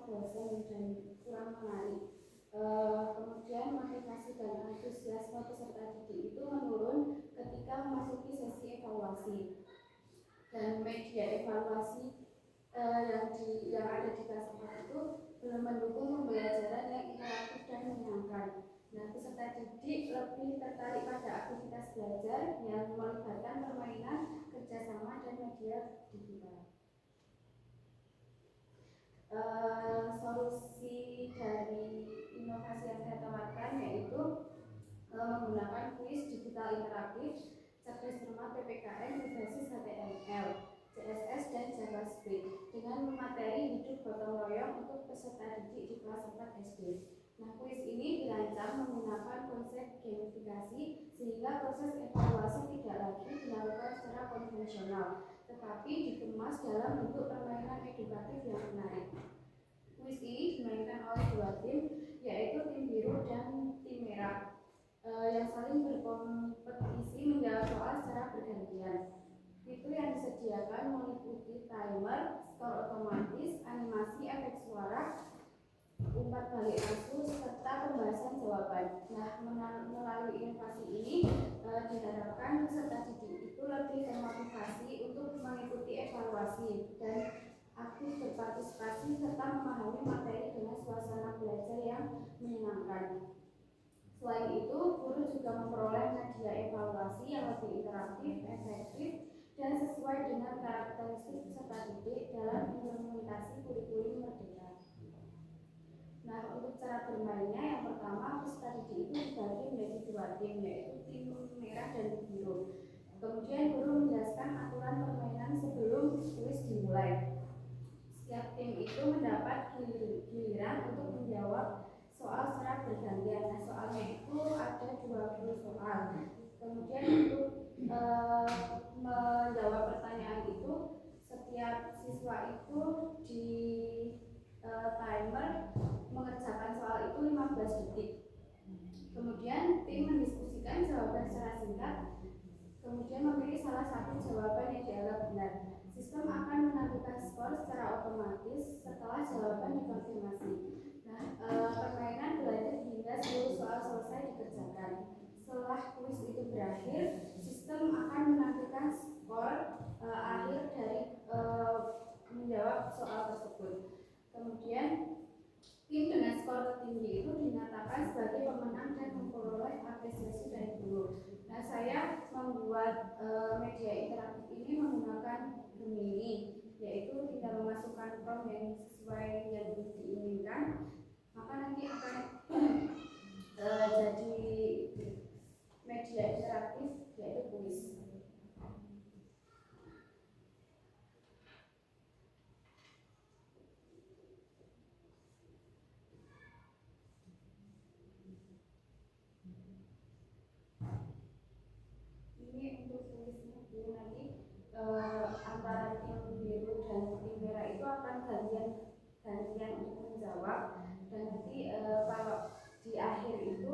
bosan dan kurang menarik. Kemudian motivasi dan antusiasme peserta didik itu menurun ketika memasuki sesi evaluasi. Dan media evaluasi yang ada di kelas 4 itu belum mendukung pembelajaran yang interaktif dan menyenangkan. Nah, peserta didik lebih tertarik pada aktivitas belajar yang melibatkan permainan, kerjasama, dan media digital. Solusi dari inovasi yang saya tawarkan yaitu menggunakan kuis digital interaktif, cerdas cermat PPKN berbasis HTML, CSS, dan JavaScript dengan materi hidup gotong royong untuk peserta didik di kelas 4 SD. Nah, kuis ini dirancang menggunakan konsep gamifikasi sehingga proses evaluasi tidak lagi dilakukan secara konvensional, tetapi dikemas dalam bentuk permainan edukatif yang menarik. Kuis ini dimainkan oleh dua tim, yaitu tim biru dan tim merah, yang saling berkompetisi menjawab soal secara bergantian. Fitur yang disediakan meliputi timer, skor otomatis, animasi efek suara, umpan balik langsung, serta pembahasan jawaban. Nah, melalui inovasi ini diharapkan peserta didik itu lebih termotivasi untuk mengikuti evaluasi dan aktif berpartisipasi serta memahami materi dengan suasana belajar yang menyenangkan. Selain itu, guru juga memperoleh media evaluasi yang lebih interaktif, efektif, dan sesuai dengan karakteristik peserta didik dalam implementasi kurikulum merdeka. Nah, untuk cara bermainnya, yang pertama peserta didik itu dibagi menjadi dua tim, yaitu tim merah dan tim biru. Kemudian guru menjelaskan aturan permainan sebelum kuis dimulai. Setiap tim itu mendapat giliran untuk menjawab soal secara bergantian. Nah, soalnya itu ada 20 soal. Kemudian untuk menjawab pertanyaan itu, setiap siswa itu di timer mengerjakan soal itu 15 detik. Kemudian tim mendiskusikan jawaban secara singkat, kemudian memilih salah satu jawaban yang dianggap benar. Sistem akan menentukan skor secara otomatis setelah jawaban dikonfirmasi. Nah, permainan berlanjut hingga seluruh soal selesai dikerjakan. Setelah kuis itu berakhir, sistem akan menentukan skor akhir dari menjawab soal tersebut. Kemudian tim dengan skor tertinggi itu dinyatakan sebagai pemenang dan memperoleh apresiasi dari guru. Nah, saya membuat media interaktif ini menggunakan Gemini, yaitu tinggal memasukkan prompt yang sesuai yang diinginkan, maka nanti akan jadi media interaktif yaitu kuis. Ini untuk kuisnya dulu nanti antara tim biru dan tim merah itu akan gantian untuk menjawab, dan nanti kalau di akhir itu